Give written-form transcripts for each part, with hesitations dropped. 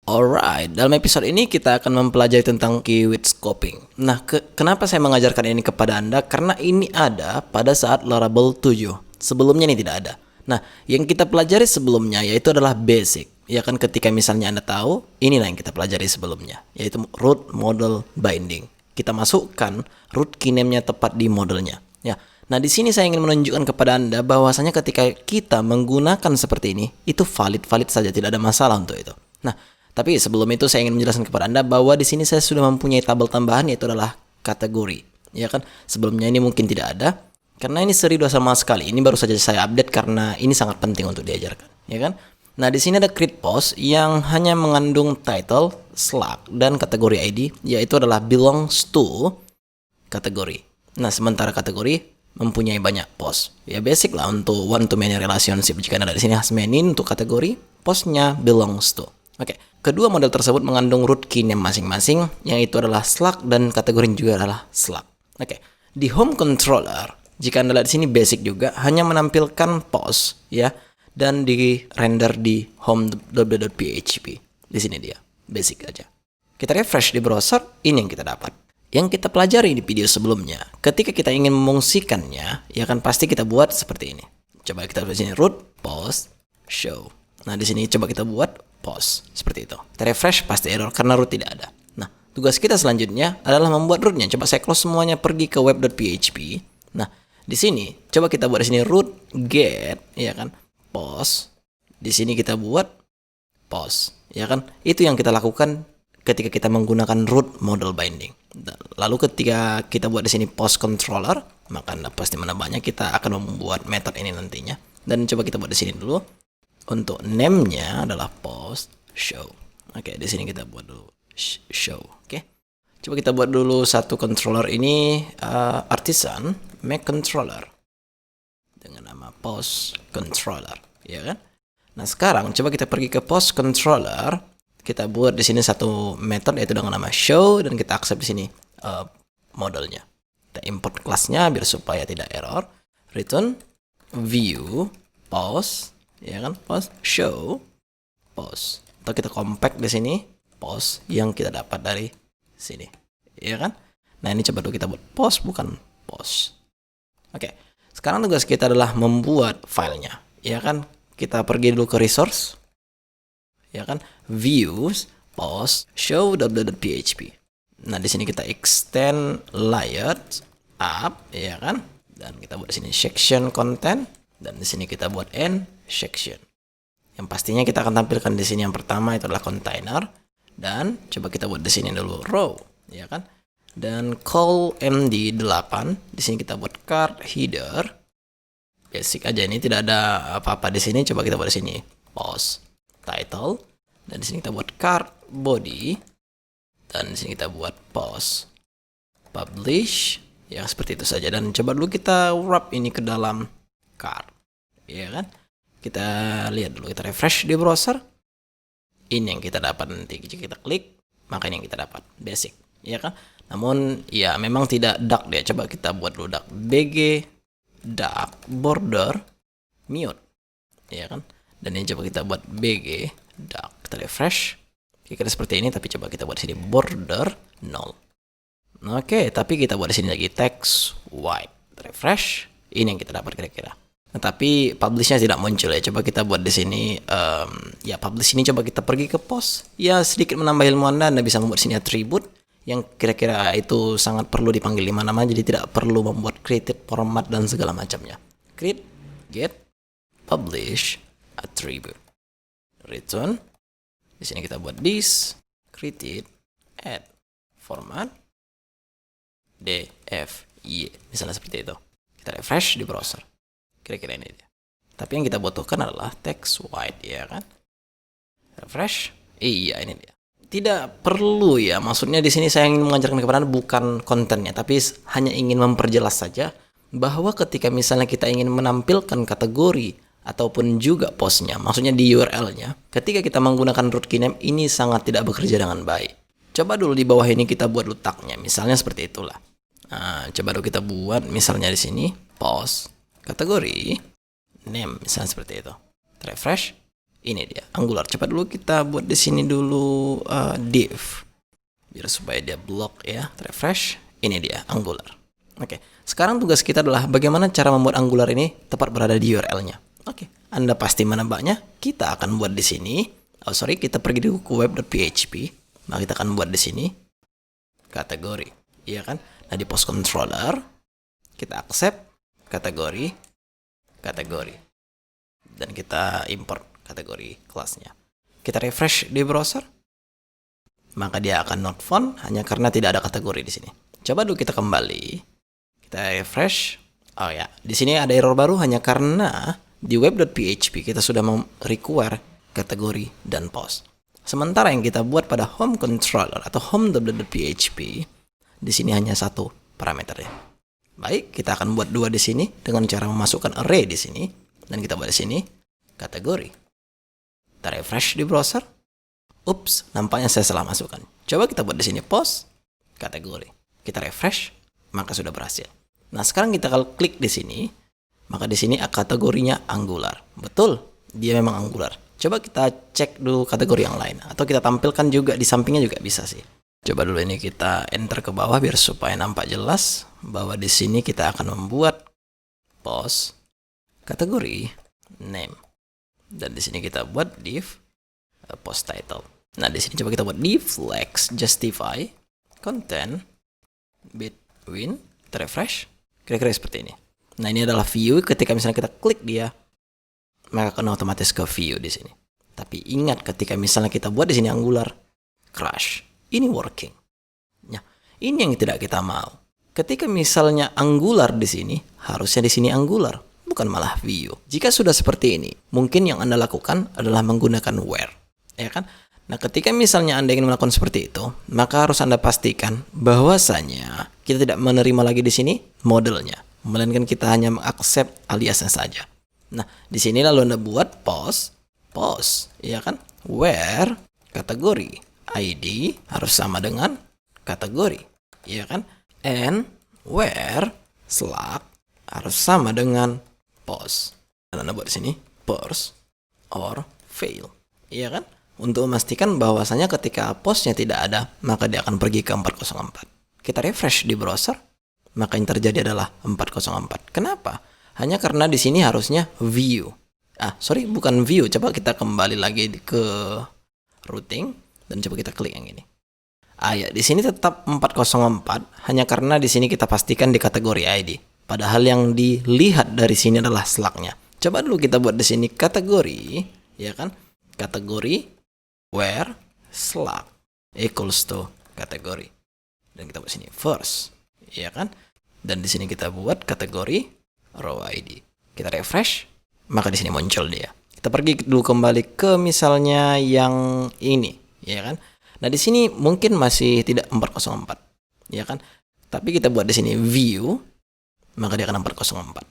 Alright, dalam episode ini kita akan mempelajari tentang keyword scoping. Nah, kenapa saya mengajarkan ini kepada Anda? Karena ini ada pada saat Laravel 7. Sebelumnya ini tidak ada. Nah, yang kita pelajari sebelumnya yaitu adalah basic. Ya kan, ketika misalnya Anda tahu, inilah yang kita pelajari sebelumnya, yaitu root model binding. Kita masukkan root keyname-nya tepat di modelnya. Ya. Nah, di sini saya ingin menunjukkan kepada Anda bahwasanya ketika kita menggunakan seperti ini, itu valid-valid saja, tidak ada masalah untuk itu. Nah, tapi sebelum itu saya ingin menjelaskan kepada Anda bahwa di sini saya sudah mempunyai tabel tambahan, yaitu adalah kategori. Ya kan? Sebelumnya ini mungkin tidak ada karena ini seri 2 sama sekali. Ini baru saja saya update karena ini sangat penting untuk diajarkan, ya kan? Nah, di sini ada create post yang hanya mengandung title, slug, dan kategori ID, yaitu adalah belongs to kategori. Nah, sementara kategori mempunyai banyak post. Ya basic lah untuk one to many relationship. Jika ada di sini has many untuk kategori, postnya belongs to. Oke, kedua model tersebut mengandung root keyname masing-masing, yang itu adalah slug dan kategori juga adalah slug. Oke, di home controller, jika Anda lihat di sini basic juga, hanya menampilkan post, ya, dan di render di home.php. Di sini dia, basic aja. Kita refresh di browser, ini yang kita dapat. Yang kita pelajari di video sebelumnya, ketika kita ingin memungsikannya, ya kan pasti kita buat seperti ini. Coba kita buat di sini root post show. Nah, di sini coba kita buat post seperti itu. Kita refresh pasti error karena root tidak ada. Nah, tugas kita selanjutnya adalah membuat rootnya. Coba saya close semuanya, pergi ke web.php. Nah, di sini coba kita buat di sini root get, ya kan, post. Di sini kita buat post, ya kan? Itu yang kita lakukan ketika kita menggunakan root model binding. Lalu ketika kita buat di sini post controller, maka Anda pasti menambahnya, kita akan membuat method ini nantinya. Dan coba kita buat di sini dulu. Untuk name-nya adalah post show. Oke, di sini kita buat dulu show. Oke. Coba kita buat dulu satu controller ini, artisan make controller dengan nama post controller, ya kan? Nah, sekarang coba kita pergi ke post controller. Kita buat di sini satu method yaitu dengan nama show, dan kita accept di sini modelnya. Kita import kelasnya biar supaya tidak error. Return view post, ya kan, post show post. Atau kita compact di sini post yang kita dapat dari sini, ya kan? Nah, ini coba dulu kita buat post bukan post. Oke. Sekarang tugas kita adalah membuat filenya, ya kan? Kita pergi dulu ke resource, ya kan, views post show.php. Nah, di sini kita extend layout up, ya kan, dan kita buat di sini section content, dan di sini kita buat end section. Yang pastinya kita akan tampilkan di sini yang pertama itu adalah container, dan coba kita buat di sini dulu row, ya kan, dan call md8. Di sini kita buat card header. Basic aja, ini tidak ada apa-apa di sini. Coba kita buat di sini post title, dan di sini kita buat card body, dan di sini kita buat post publish, ya seperti itu saja. Dan coba dulu kita wrap ini ke dalam card, ya kan? Kita lihat dulu, kita refresh di browser. Ini yang kita dapat nanti. Jika kita klik, maka ini yang kita dapat basic, ya kan? Namun ya memang tidak duck dia. Coba kita buat dulu duck bg duck border mute, ya kan? Dan ini coba kita buat bg duck. Kita refresh, kira-kira seperti ini. Tapi coba kita buat di sini border null. Oke, tapi kita buat di sini lagi text white. Refresh, ini yang kita dapat kira-kira. Nah, tapi publishnya tidak muncul ya. Coba kita buat di sini, ya publish ini. Coba kita pergi ke post. Ya sedikit menambah ilmu Anda bisa membuat sini attribute yang kira-kira itu sangat perlu dipanggil di mana-mana, jadi tidak perlu membuat created format dan segala macamnya. Create, get, publish, attribute, return. Di sini kita buat this, created, add, format, df, y, misalnya seperti itu. Kita refresh di browser. Kira-kira ini dia. Tapi yang kita butuhkan adalah text white, ya kan? Refresh. Iya, ini dia. Tidak perlu ya, maksudnya di sini saya ingin mengajarkan kepada Anda bukan kontennya, tapi hanya ingin memperjelas saja bahwa ketika misalnya kita ingin menampilkan kategori ataupun juga postnya, maksudnya di URL-nya, ketika kita menggunakan root keyname ini sangat tidak bekerja dengan baik. Coba dulu di bawah ini kita buat letaknya, misalnya seperti itulah. Nah, coba dulu kita buat misalnya di sini post kategori name, misalnya seperti itu. Refresh, Ini dia Angular. Coba dulu kita buat di sini dulu div. Biar supaya dia block ya. Refresh. Ini dia Angular. Oke, sekarang tugas kita adalah bagaimana cara membuat Angular ini tepat berada di URL-nya. Oke, Anda pasti menebaknya. Kita akan buat di sini. Kita pergi dulu ke web.php. Nah, kita akan buat di sini kategori, iya kan? Nah, di post controller kita accept kategori, dan kita import kategori kelasnya. Kita refresh di browser, maka dia akan not found hanya karena tidak ada kategori di sini. Coba dulu kita kembali, kita refresh. Oh ya, di sini ada error baru hanya karena di web.php kita sudah require kategori dan post. Sementara yang kita buat pada home controller atau home.php di sini hanya satu parameter ya. Baik, kita akan buat dua di sini dengan cara memasukkan array di sini dan kita buat di sini kategori. Kita refresh di browser. Ups, nampaknya saya salah masukkan. Coba kita buat di sini post kategori. Kita refresh, maka sudah berhasil. Nah, sekarang kita kalau klik di sini, maka di sini kategorinya Angular. Betul, dia memang Angular. Coba kita cek dulu kategori yang lain atau kita tampilkan juga di sampingnya juga bisa sih. Coba dulu ini kita enter ke bawah biar supaya nampak jelas bahwa di sini kita akan membuat post kategori name. Dan di sini kita buat div post title. Nah, di sini coba kita buat div flex justify content between, kita refresh. Kira-kira seperti ini. Nah, ini adalah view. Ketika misalnya kita klik dia, maka akan otomatis ke view di sini. Tapi ingat ketika misalnya kita buat di sini Angular, crash. Ini working. Nah, ini yang tidak kita mau. Ketika misalnya Angular di sini, harusnya di sini Angular, bukan malah view. Jika sudah seperti ini, mungkin yang Anda lakukan adalah menggunakan where, ya kan? Nah, ketika misalnya Anda ingin melakukan seperti itu, maka harus Anda pastikan bahwasanya kita tidak menerima lagi di sini modelnya, melainkan kita hanya mengaccept aliasnya saja. Nah, di sini lalu Anda buat post, ya kan? Where kategori ID harus sama dengan kategori, ya kan? And where Slack harus sama dengan post. Dan Anda buat di sini post or fail, ya kan? Untuk memastikan bahwasanya ketika postnya tidak ada, maka dia akan pergi ke 404. Kita refresh di browser, maka yang terjadi adalah 404. Kenapa? Hanya karena di sini harusnya view. Bukan view. Coba kita kembali lagi ke routing dan coba kita klik yang ini. Ya, di sini tetap 404 hanya karena di sini kita pastikan di kategori ID. Padahal yang dilihat dari sini adalah Slack-nya. Coba dulu kita buat di sini kategori, ya kan? Kategori where Slack equals to kategori. Dan kita buat sini first, ya kan? Dan di sini kita buat kategori row ID. Kita refresh, maka di sini muncul dia. Kita pergi dulu kembali ke misalnya yang ini, ya kan? Nah, di sini mungkin masih tidak 404, ya kan? Tapi kita buat di sini view, maka dia akan 404.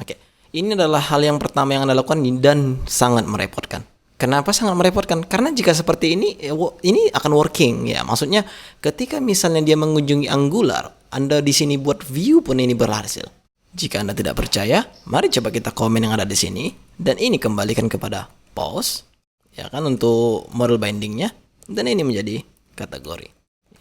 Oke, ini adalah hal yang pertama yang Anda lakukan dan sangat merepotkan. Kenapa sangat merepotkan? Karena jika seperti ini akan working, ya. Maksudnya ketika misalnya dia mengunjungi Angular, Anda di sini buat view pun ini berhasil. Jika Anda tidak percaya, mari coba kita komen yang ada di sini dan ini kembalikan kepada post, ya kan, untuk model bindingnya, dan ini menjadi kategori,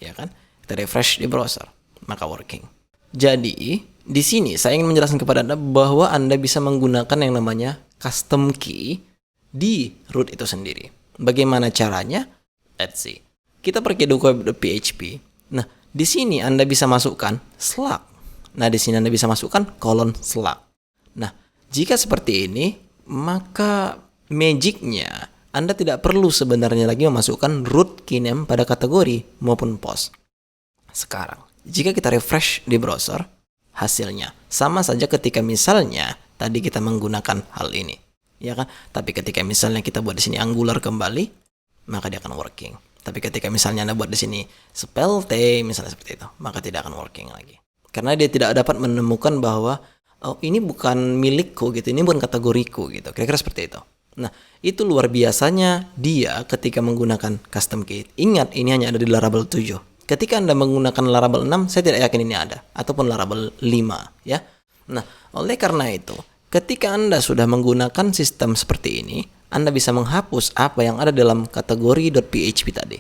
ya kan. Kita refresh di browser, maka working. Jadi di sini saya ingin menjelaskan kepada Anda bahwa Anda bisa menggunakan yang namanya custom key di root itu sendiri. Bagaimana caranya? Let's see. Kita pergi dulu ke PHP. Nah, di sini Anda bisa masukkan Slack. Nah, di sini Anda bisa masukkan :Slack. Nah, jika seperti ini, maka magicnya Anda tidak perlu sebenarnya lagi memasukkan root keyname pada kategori maupun post. Sekarang, jika kita refresh di browser, hasilnya sama saja ketika misalnya tadi kita menggunakan hal ini, ya kan? Tapi ketika misalnya kita buat di sini Angular kembali, maka dia akan working. Tapi ketika misalnya Anda buat di sini spell T misalnya seperti itu, maka tidak akan working lagi. Karena dia tidak dapat menemukan bahwa ini bukan milikku gitu, ini bukan kategoriku gitu. Kira-kira seperti itu. Nah, itu luar biasanya dia ketika menggunakan custom key. Ingat, ini hanya ada di Laravel 7. Ketika Anda menggunakan Laravel 6, saya tidak yakin ini ada, ataupun Laravel 5, ya. Nah, oleh karena itu, ketika Anda sudah menggunakan sistem seperti ini, Anda bisa menghapus apa yang ada dalam kategori .php tadi.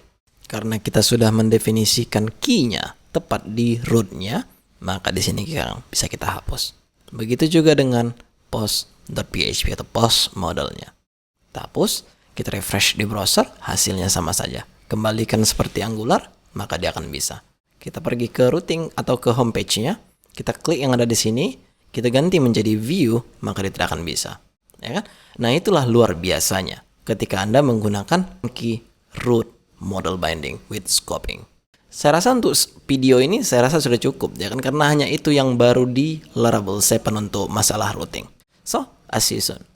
Karena kita sudah mendefinisikan key-nya tepat di root-nya, maka di sini bisa kita hapus. Begitu juga dengan post.php atau post model-nya. Kita hapus, kita refresh di browser, hasilnya sama saja. Kembalikan seperti Angular, maka dia akan bisa. Kita pergi ke routing atau ke homepage-nya, kita klik yang ada di sini, kita ganti menjadi view, maka dia tidak akan bisa. Ya kan? Nah, itulah luar biasanya ketika Anda menggunakan key root model binding with scoping. Saya rasa untuk video ini saya rasa sudah cukup ya kan, karena hanya itu yang baru di Laravel 7 untuk masalah routing. So, as you soon.